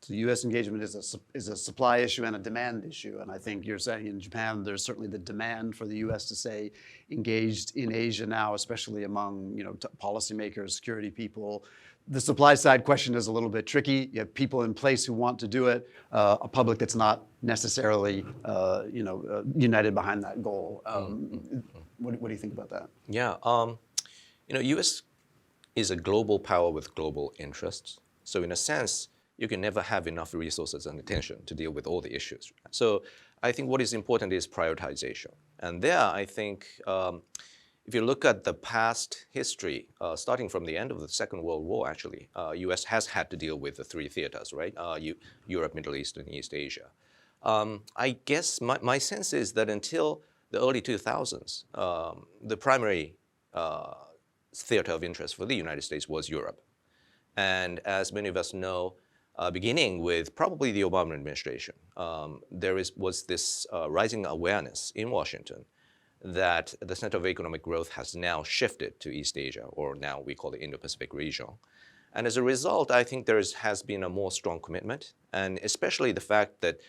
So U.S. engagement is a supply issue and a demand issue. And I think you're saying in Japan, there's certainly the demand for the U.S. to stay engaged in Asia now, especially among policymakers, security people. The supply side question is a little bit tricky. You have people in place who want to do it, a public that's not necessarily united behind that goal. What do you think about that? Yeah, U.S. is a global power with global interests. So in a sense, you can never have enough resources and attention to deal with all the issues. So I think what is important is prioritization. And there, I think, if you look at the past history, starting from the end of the Second World War, actually, U.S. has had to deal with the three theaters, right? Europe, Middle East, and East Asia. I guess my sense is that until the early 2000s, the primary theater of interest for the United States was Europe. And as many of us know, beginning with probably the Obama administration, there was this rising awareness in Washington that the center of economic growth has now shifted to East Asia, or now we call it Indo-Pacific region. And as a result, I think there has been a more strong commitment, and especially the fact that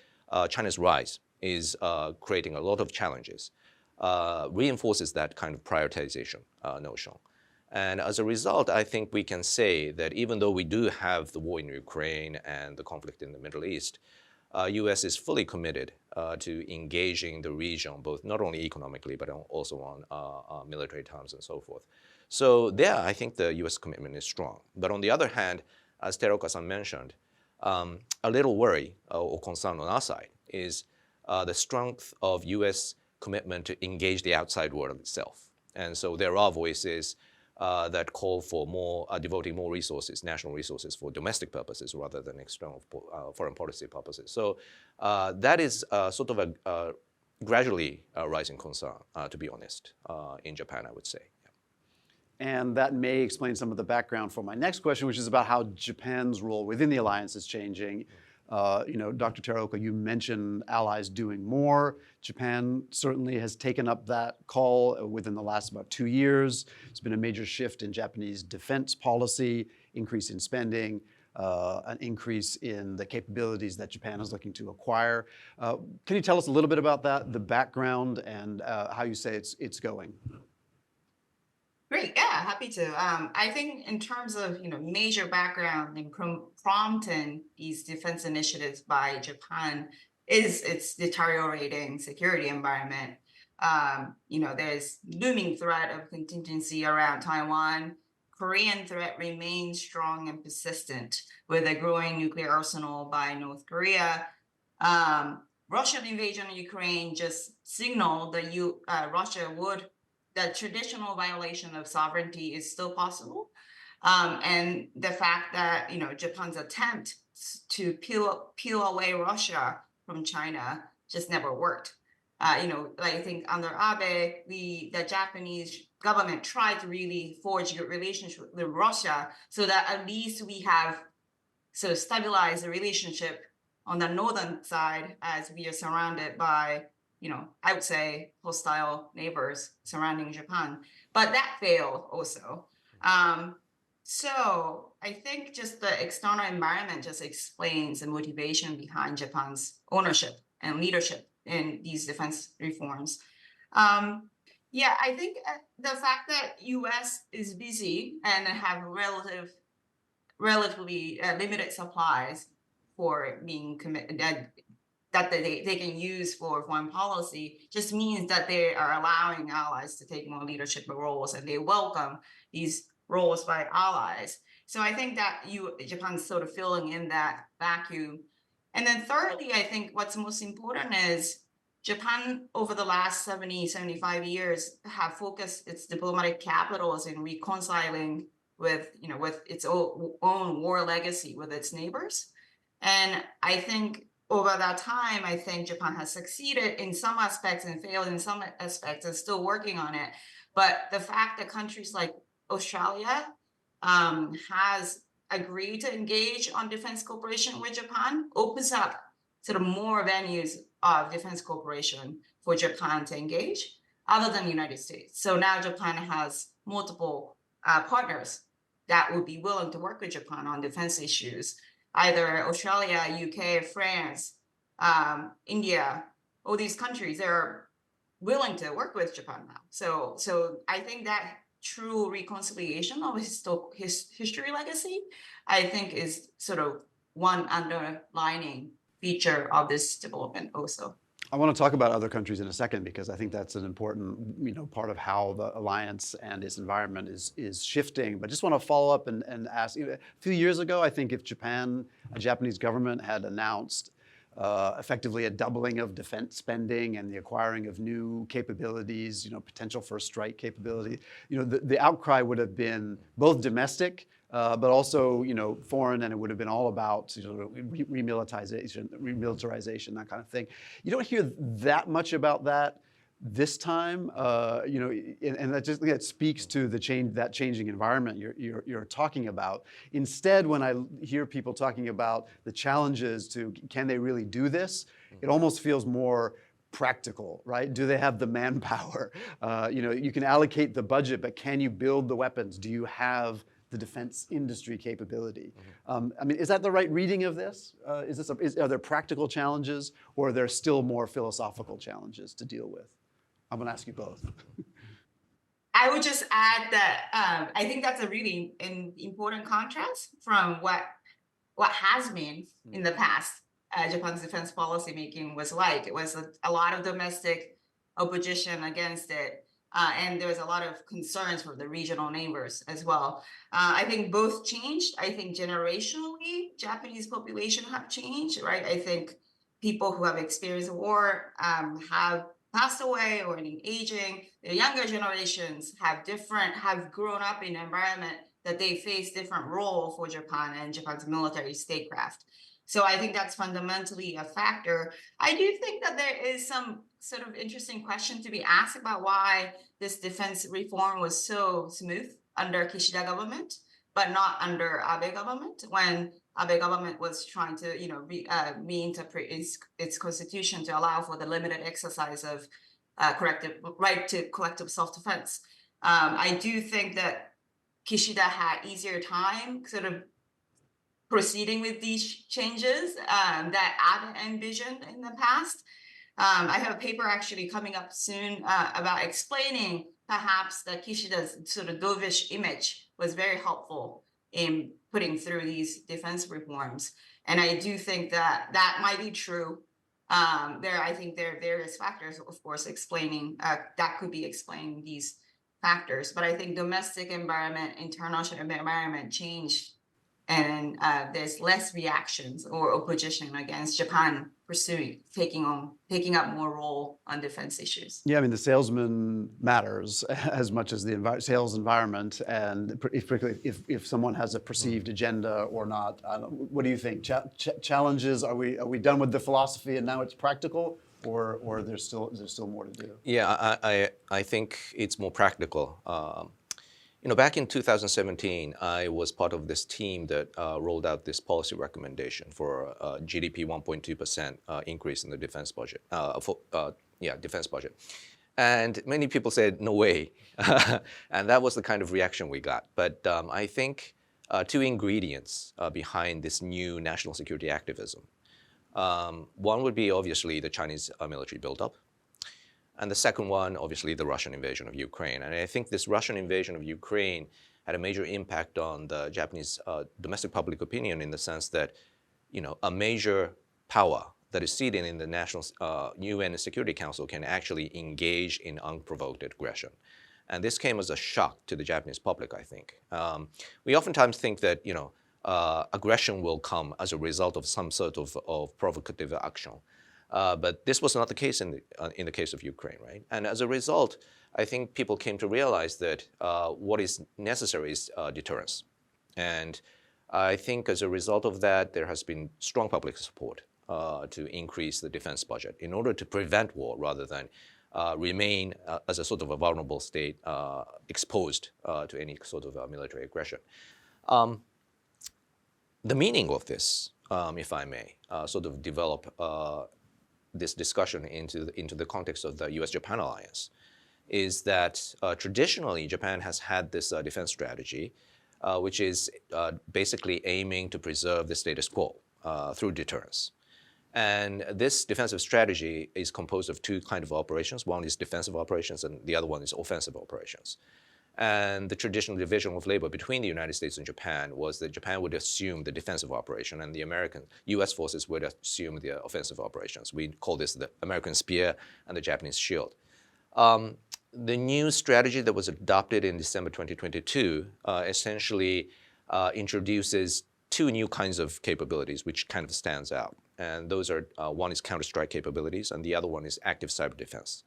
China's rise is creating a lot of challenges, reinforces that kind of prioritization notion. And as a result, I think we can say that even though we do have the war in Ukraine and the conflict in the Middle East, U.S. is fully committed to engaging the region, both not only economically, but also on military terms and so forth. So there, I think the U.S. commitment is strong. But on the other hand, as Teraoka-san mentioned, a little worry or concern on our side is the strength of U.S. commitment to engage the outside world itself. And so there are voices that call for devoting more resources, national resources, for domestic purposes rather than external foreign policy purposes. So that is sort of a gradually rising concern, to be honest, in Japan, I would say. And that may explain some of the background for my next question, which is about how Japan's role within the alliance is changing. Dr. Teraoka, you mentioned allies doing more. Japan certainly has taken up that call within the last about 2 years. It's been a major shift in Japanese defense policy, increase in spending, an increase in the capabilities that Japan is looking to acquire. Can you tell us a little bit about that, the background, and how you say it's going? Great, yeah, happy to. I think in terms of major background in prompting these defense initiatives by Japan is its deteriorating security environment. There's looming threat of contingency around Taiwan. Korean threat remains strong and persistent with a growing nuclear arsenal by North Korea. Russian invasion of Ukraine just signaled that Russia would the traditional violation of sovereignty is still possible. And the fact that, Japan's attempt to peel away Russia from China just never worked. I think under Abe, the Japanese government tried to really forge a relationship with Russia so that at least we have sort of stabilized the relationship on the northern side as we are surrounded by I would say hostile neighbors surrounding Japan, but that failed also. So I think just the external environment just explains the motivation behind Japan's ownership and leadership in these defense reforms. I think the fact that U.S. is busy and have relatively limited supplies for being committed, that they can use for foreign policy just means that they are allowing allies to take more leadership roles, and they welcome these roles by allies. So I think that Japan's sort of filling in that vacuum. And then thirdly, I think what's most important is Japan over the last 75 years have focused its diplomatic capitals in reconciling with its own war legacy with its neighbors. And I think over that time, I think Japan has succeeded in some aspects and failed in some aspects and still working on it. But the fact that countries like Australia has agreed to engage on defense cooperation with Japan opens up sort of more venues of defense cooperation for Japan to engage other than the United States. So now Japan has multiple partners that would be willing to work with Japan on defense issues. either Australia, UK, France, India, all these countries, they're willing to work with Japan now. So I think that true reconciliation of history legacy, I think, is sort of one underlining feature of this development also. I want to talk about other countries in a second because I think that's an important, part of how the alliance and its environment is shifting. But just want to follow up and ask. A few years ago, I think if a Japanese government had announced effectively a doubling of defense spending and the acquiring of new capabilities, potential for a strike capability, the outcry would have been both domestic. But also, foreign, and it would have been all about remilitarization, that kind of thing. You don't hear that much about that this time, and that speaks to that changing environment you're talking about. Instead, when I hear people talking about the challenges to can they really do this, it almost feels more practical, right? Do they have the manpower? You can allocate the budget, but can you build the weapons? Do you have the defense industry capability? Is that the right reading of this? Are there practical challenges, or are there still more philosophical challenges to deal with? I'm going to ask you both. I would just add that I think that's a really important contrast from what has been in the past. Japan's defense policy making was like. It was a lot of domestic opposition against it. And there was a lot of concerns for the regional neighbors as well. I think both changed. I think generationally, Japanese population have changed, right? I think people who have experienced war have passed away or in aging. The younger generations have grown up in an environment that they face different role for Japan and Japan's military statecraft. So I think that's fundamentally a factor. I do think that there is some sort of interesting question to be asked about why this defense reform was so smooth under Kishida government, but not under Abe government, when Abe government was trying to, reinterpret its constitution to allow for the limited exercise of right to collective self-defense. I do think that Kishida had easier time sort of proceeding with these changes that Abe envisioned in the past. I have a paper actually coming up soon about explaining perhaps that Kishida's sort of dovish image was very helpful in putting through these defense reforms. And I do think that might be true. I think there are various factors, of course, explaining that could be explaining these factors. But I think domestic environment, international environment changed, and there's less reactions or opposition against Japan taking up more role on defense issues. Yeah, the salesman matters as much as the sales environment, and particularly if someone has a perceived agenda or not. What do you think? Challenges? Are we done with the philosophy and now it's practical, or there's still more to do? Yeah, I think it's more practical. Back in 2017, I was part of this team that rolled out this policy recommendation for a GDP 1.2% increase in the defense budget. Defense budget. And many people said, no way. And that was the kind of reaction we got. But I think two ingredients behind this new national security activism. One would be obviously the Chinese military buildup. And the second one, obviously, the Russian invasion of Ukraine. And I think this Russian invasion of Ukraine had a major impact on the Japanese domestic public opinion, in the sense that, a major power that is seated in the National UN Security Council can actually engage in unprovoked aggression. And this came as a shock to the Japanese public, I think. We oftentimes think that, aggression will come as a result of some sort of provocative action. But this was not the case in the case of Ukraine, right? And as a result, I think people came to realize that what is necessary is deterrence. And I think as a result of that, there has been strong public support to increase the defense budget in order to prevent war rather than remain as a sort of a vulnerable state exposed to any sort of military aggression. The meaning of this, if I may, sort of develop this discussion into the context of the U.S. Japan alliance, is that traditionally Japan has had this defense strategy which is basically aiming to preserve the status quo through deterrence. And this defensive strategy is composed of two kinds of operations. One is defensive operations, and the other one is offensive operations. And the traditional division of labor between the United States and Japan was that Japan would assume the defensive operation and the U.S. forces would assume the offensive operations. We call this the American spear and the Japanese shield. The new strategy that was adopted in December 2022 essentially introduces two new kinds of capabilities which kind of stands out. And those are, one is counter-strike capabilities and the other one is active cyber defense.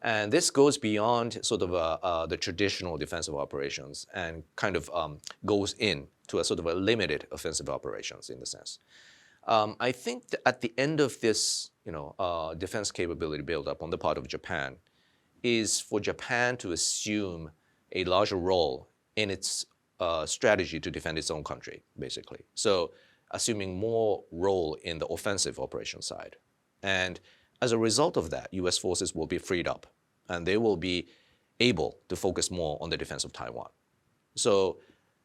And this goes beyond sort of the traditional defensive operations and kind of goes into a sort of a limited offensive operations in the sense. I think that at the end of this, defense capability build-up on the part of Japan is for Japan to assume a larger role in its strategy to defend its own country, basically. So assuming more role in the offensive operation side. And as a result of that, U.S. forces will be freed up and they will be able to focus more on the defense of Taiwan. So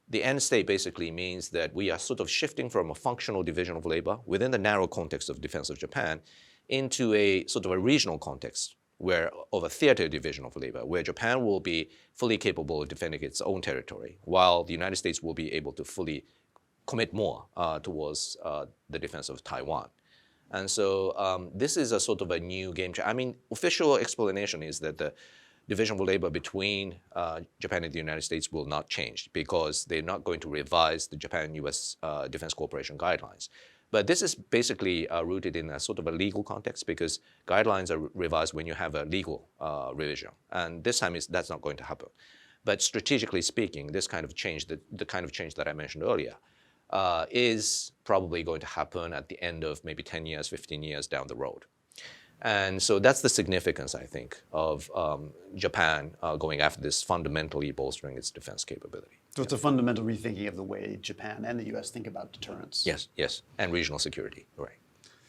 the end state basically means that we are sort of shifting from a functional division of labor within the narrow context of defense of Japan into a sort of a regional context of a theater division of labor, where Japan will be fully capable of defending its own territory, while the United States will be able to fully commit more towards the defense of Taiwan. And so this is a sort of a new game changer. I mean, official explanation is that the division of labor between Japan and the United States will not change because they're not going to revise the Japan-U.S. Defense Cooperation Guidelines. But this is basically rooted in a sort of a legal context because guidelines are revised when you have a legal revision. And this time that's not going to happen. But strategically speaking, this kind of change, the kind of change that I mentioned earlier, is probably going to happen at the end of maybe 10 years, 15 years down the road. And so that's the significance, I think, of Japan going after this, fundamentally bolstering its defense capability. So it's a fundamental rethinking of the way Japan and the U.S. think about deterrence. Yes, yes, and regional security, right.